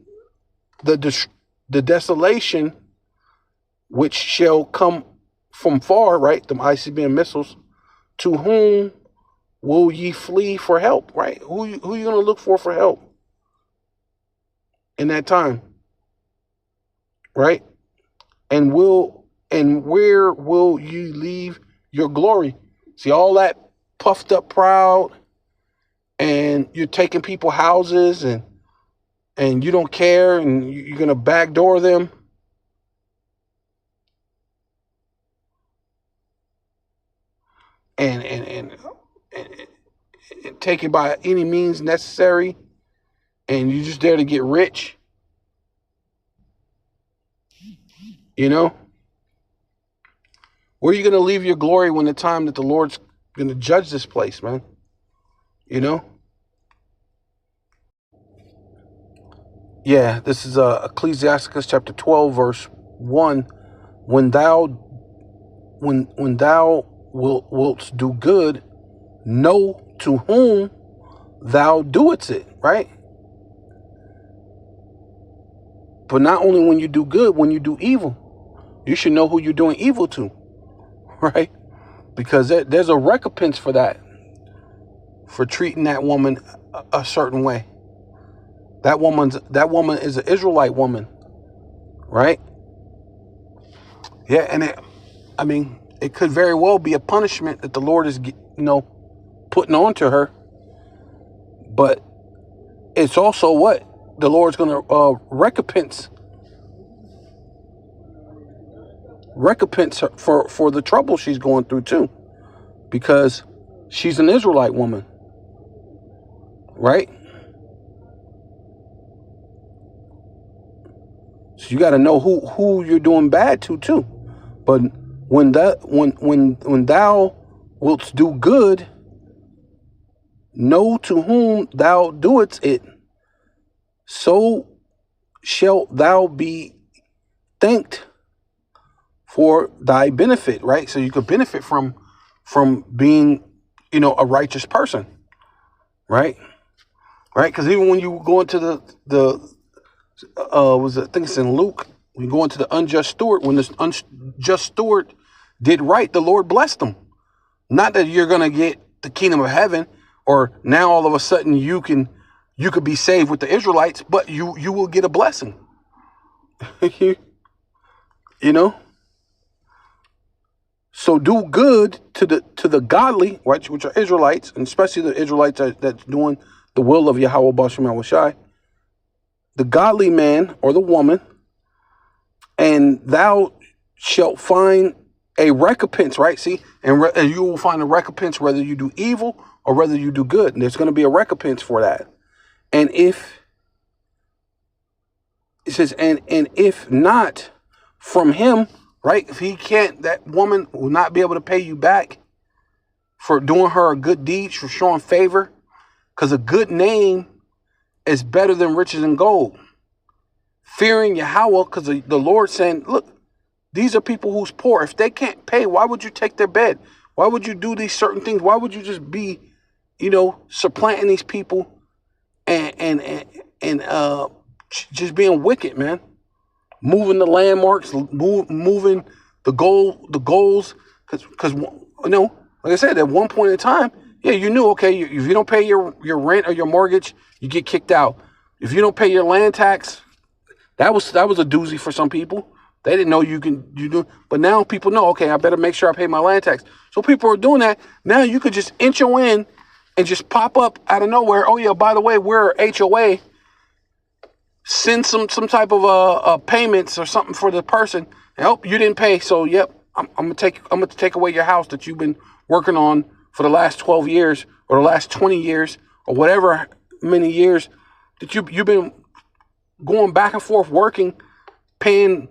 the desolation which shall come from far, right? Them ICBM missiles, to whom will ye flee for help, right? Who you going to look for help in that time, right? And where will you leave your glory? See, all that puffed up proud, and you're taking people houses, and you don't care, and you're going to backdoor them. And take it by any means necessary, and you're just there to get rich. You know? Where are you going to leave your glory when the time that the Lord's going to judge this place, man? You know? Yeah, this is Ecclesiasticus chapter 12, verse 1. When thou wilt do good, know to whom thou doest it, right? But not only when you do good, when you do evil, you should know who you're doing evil to, right? Because there's a recompense for that, for treating that woman a certain way. That woman is an Israelite woman, right? Yeah, and it could very well be a punishment that the Lord is, putting onto her. But it's also what the Lord's going to recompense her for the trouble she's going through too, because she's an Israelite woman, right? So you got to know who you're doing bad to too. But when thou wilt do good, know to whom thou doest it, so shalt thou be thanked for thy benefit, right? So you could benefit from being, a righteous person, right? Right? Because even when you go into I think it's in Luke, when you go into the unjust steward, when this unjust steward did right, the Lord blessed them. Not that you're going to get the kingdom of heaven, or now all of a sudden you could be saved with the Israelites, but you will get a blessing. You know? So do good to the godly, right, which are Israelites, and especially the Israelites that's doing the will of Yahweh Bashem Yahushai, the godly man or the woman, and thou shalt find a recompense, right? See, and you will find a recompense whether you do evil or whether you do good. And there's going to be a recompense for that. And if it says, and if not from him, right? If he can't, that woman will not be able to pay you back for doing her a good deed, for showing favor, because a good name is better than riches and gold. Fearing Yahweh, because the Lord saying, look, these are people who's poor. If they can't pay, why would you take their bed? Why would you do these certain things? Why would you just be, supplanting these people and just being wicked, man? Moving the landmarks, moving the goals, because like I said, at one point in time, yeah, you knew, okay, if you don't pay your rent or your mortgage, you get kicked out. If you don't pay your land tax, that was a doozy for some people. They didn't know you do, but now people know, okay, I better make sure I pay my land tax. So people are doing that. Now you could just inch in and just pop up out of nowhere. Oh yeah, by the way, we're HOA. Send some type of payments or something for the person. Oh, you didn't pay, so yep, I'm gonna take away your house that you've been working on for the last 12 years or the last 20 years or whatever many years that you've been going back and forth working, paying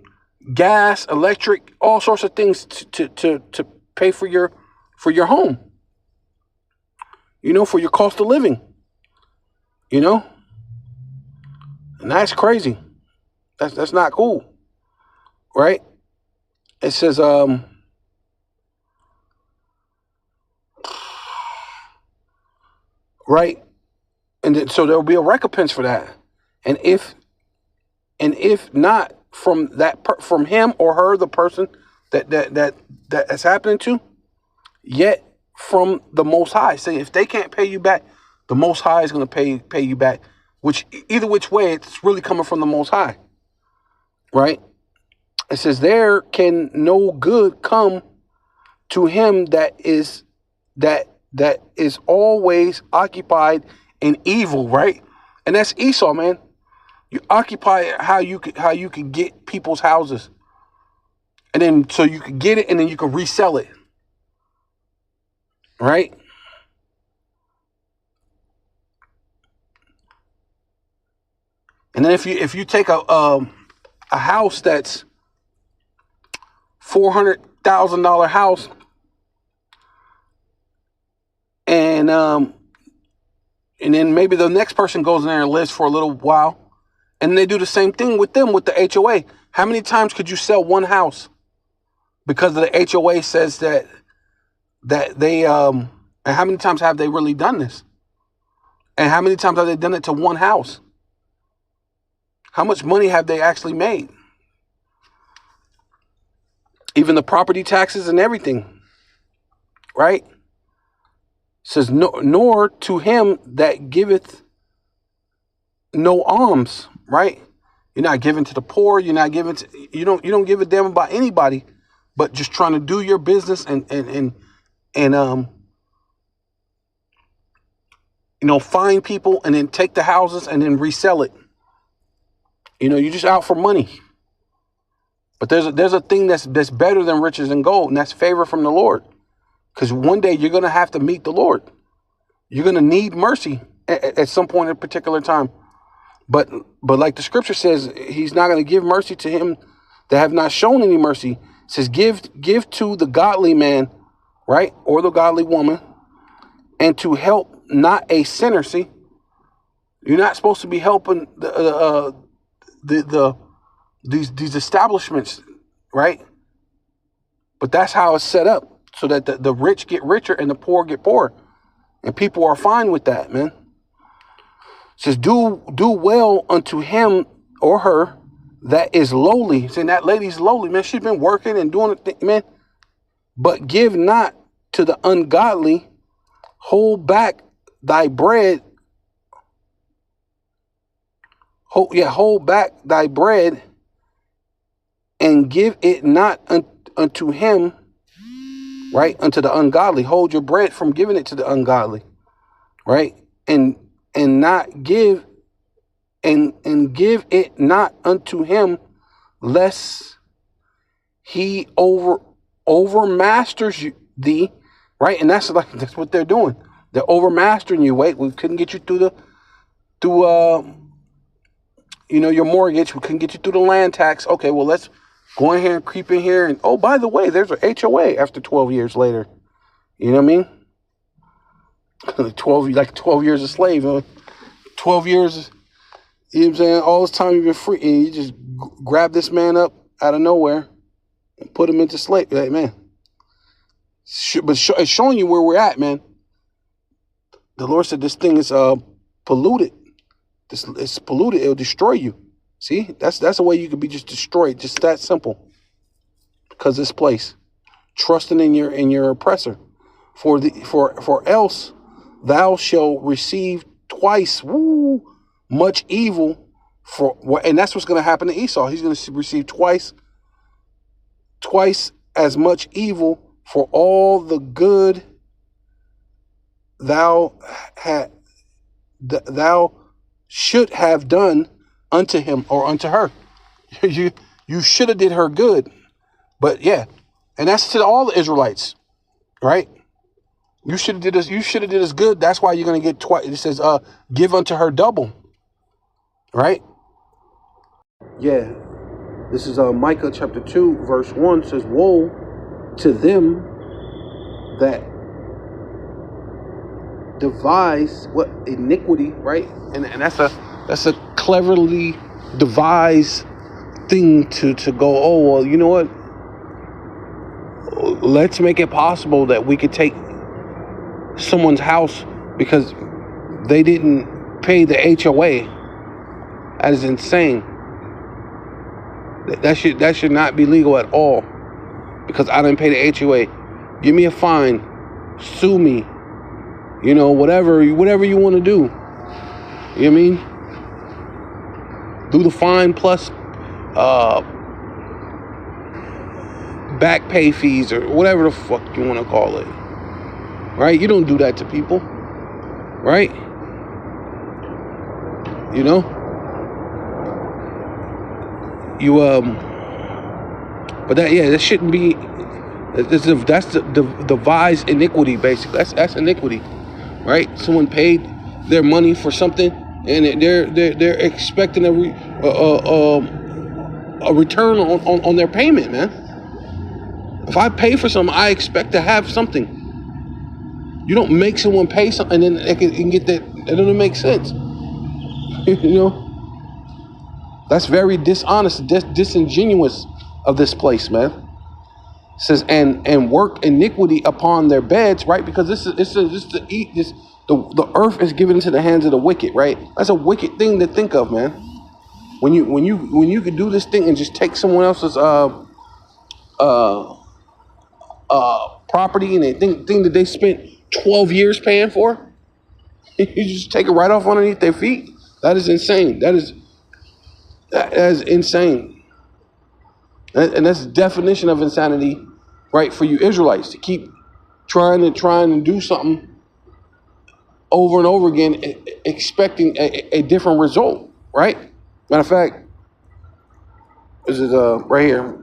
gas, electric, all sorts of things to pay for your for your home, for your cost of living, and that's crazy. That's not cool, right? It says, right, and then, so there will be a recompense for that, and if not from from him or her, the person that's happening to, yet from the Most High. Say if they can't pay you back, the Most High is going to pay you back. Which either which way, it's really coming from the Most High, right? It says there can no good come to him that is always occupied in evil, right? And that's Esau, man. You occupy how you could get people's houses, and then so you could get it, and then you can resell it, right? And then if you take a house that's $400,000 house, and then maybe the next person goes in there and lives for a little while, and they do the same thing with them with the HOA. How many times could you sell one house because the HOA says that they and how many times have they really done this? And how many times have they done it to one house? How much money have they actually made? Even the property taxes and everything, right? It says, nor to him that giveth no alms, right? You're not giving to the poor. You're not giving to, you don't give a damn about anybody, but just trying to do your business and find people and then take the houses and then resell it. You're just out for money. But there's a thing that's better than riches and gold, and that's favor from the Lord. Because one day you're going to have to meet the Lord. You're going to need mercy at some point at a particular time. But like the scripture says, he's not going to give mercy to him that have not shown any mercy. It says, give to the godly man, right? Or the godly woman, and to help not a sinner. See, you're not supposed to be helping these establishments, right? But that's how it's set up, so that the rich get richer and the poor get poorer, and people are fine with that, man. It says, do well unto him or her that is lowly. Saying that lady's lowly, man. She's been working and doing it, man. But give not to the ungodly. Hold back thy bread. Hold back thy bread, and give it not unto him, right? Unto the ungodly. Hold your bread from giving it to the ungodly, right? And not give, and give it not unto him, lest he overmasters thee, right? And that's what they're doing. They're overmastering you. Wait, we couldn't get you through your mortgage. We couldn't get you through the land tax. Okay, well, let's go in here and creep in here. And, oh, by the way, there's an HOA after 12 years later. You know what I mean? 12 years a slave. 12 years, you know what I'm saying? All this time you've been free. And you just grab this man up out of nowhere and put him into slave. Like, man. But it's showing you where we're at, man. The Lord said this thing is polluted. It's polluted. It'll destroy you. See, that's a way you could be just destroyed. Just that simple. Because this place, trusting in your oppressor, for else thou shalt receive twice much evil and that's what's going to happen to Esau. He's going to receive twice as much evil for all the good thou should have done unto him or unto her. You should have did her good. But yeah, and that's to all the Israelites, right? You should have did us good. That's why you're going to get twice. It says, give unto her double, right? Yeah, this is Micah chapter 2, verse 1 says, woe to them that devise what iniquity, right? And that's a cleverly devised thing to go, oh well, you know what? Let's make it possible that we could take someone's house because they didn't pay the HOA. That is insane. That should not be legal at all. Because I didn't pay the HOA. Give me a fine. Sue me. You know, whatever you want to do. You know what I mean? Do the fine plus back pay fees or whatever the fuck you want to call it. Right? You don't do that to people. Right? You know? You but that shouldn't be. That's the devised iniquity, basically. That's iniquity, right? Someone paid their money for something, and they're expecting a return on their payment, man. If I pay for something, I expect to have something. You don't make someone pay something and then they can get that. That doesn't make sense. You know. That's very dishonest, disingenuous of this place, man. It says and work iniquity upon their beds, right? Because the earth is given into the hands of the wicked, right? That's a wicked thing to think of, man. When you could do this thing and just take someone else's property and they think that they spent 12 years paying for, you just take it right off underneath their feet. That is insane. That is insane. And that's the definition of insanity, right, for you Israelites, to keep trying to do something over and over again, expecting a different result, right? Matter of fact, this is right here.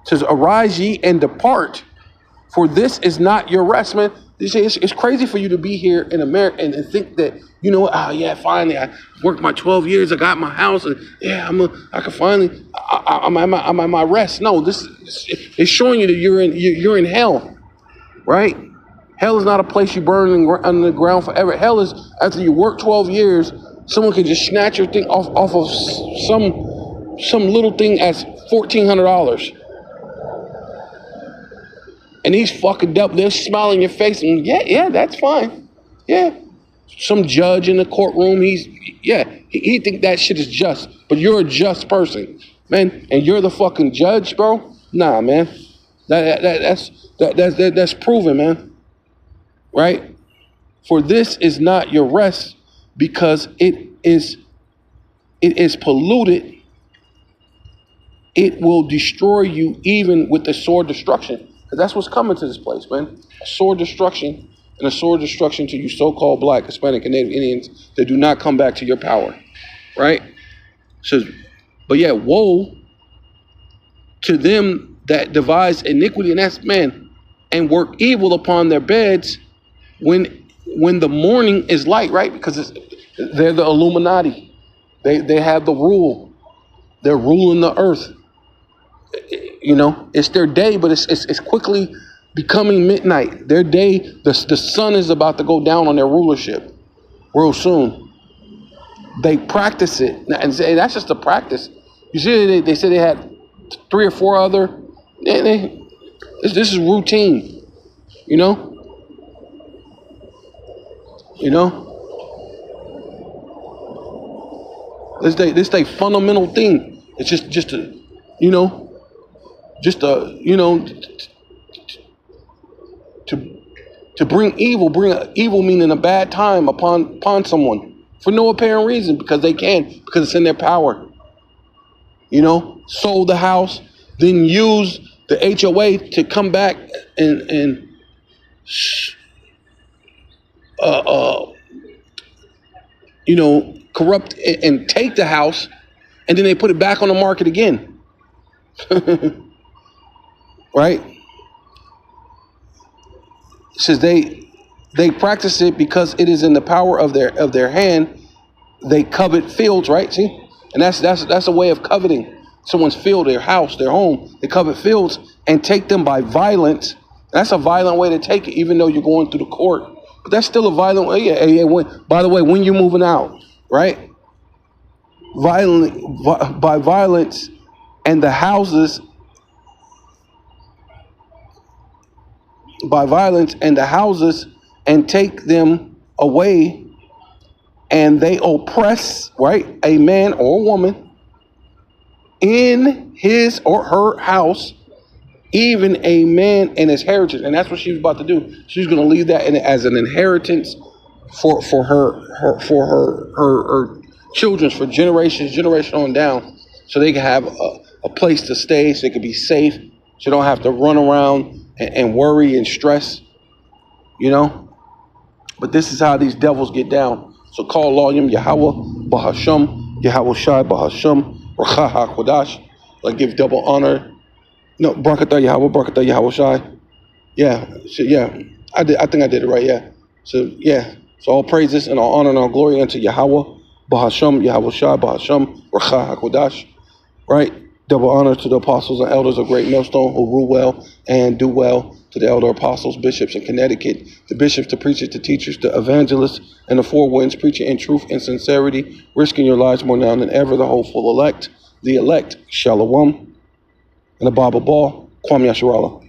It says, arise ye and depart, for this is not your rest, man. It's crazy for you to be here in America and think that, you know, finally I worked my 12 years, I got my house, and I can finally, I'm at my rest. No, this is showing you that you're in hell, right? Hell is not a place you burn under the ground forever. Hell is after you work 12 years, someone can just snatch your thing off of some little thing as $1,400. And he's fucking up. They're smiling in your face. And yeah, that's fine. Yeah. Some judge in the courtroom, he think that shit is just. But you're a just person, man. And you're the fucking judge, bro? Nah, man. That's proven, man. Right? For this is not your rest, because it is polluted. It will destroy you even with the sword destruction. Because that's what's coming to this place, man. A sword destruction, and a sword destruction to you so-called Black, Hispanic, and Native Indians that do not come back to your power. Right? So, but yeah, woe to them that devise iniquity, and that's, man, and work evil upon their beds when the morning is light, right? Because they're the Illuminati. They have the rule. They're ruling the earth. You know, it's their day, but it's quickly becoming midnight. Their day, the sun is about to go down on their rulership real soon. They practice it, and say that's just a practice. You see, they said they had 3 or 4 other. This is routine. You know. This they fundamental thing. It's just a, you know. To bring evil meaning a bad time upon someone for no apparent reason, because they can, because it's in their power. You know, sold the house, then use the HOA to come back and corrupt and take the house, and then they put it back on the market again. Right? It says they practice it because it is in the power of their hand. They covet fields, right? See? And that's a way of coveting someone's field, their house, their home. They covet fields and take them by violence. That's a violent way to take it, even though you're going through the court. But that's still a violent. By the way, when you're moving out, right? By violence, and the houses. By violence and the houses, and take them away, and they oppress, right, a man or a woman in his or her house, even a man in his heritage. And that's what she was about to do. She's going to leave that as an inheritance for her children, for generation on down, so they can have a place to stay, so they can be safe, so they don't have to run around and worry and stress, you know. But this is how these devils get down. So call Loyim Yahweh Bahasham, Yahweh Shai Bahasham, Racha HaKodash. Like give double honor. No, Barakatah Yahweh, Barakatah Yahweh Shai. Yeah, so, yeah. I think I did it right, yeah. So yeah. So all praises and all honor and all glory unto Yahweh Bahasham, Yahweh Shai Bahasham, Racha HaKodash. Right? Double honor to the apostles and elders of Great Millstone who rule well and do well, to the elder apostles, bishops in Connecticut, the bishops, the preachers, the teachers, the evangelists, and the four winds, preaching in truth and sincerity, risking your lives more now than ever, the hopeful elect, the elect, Shalom, and the Bible Ball, Kwame Yasharallah.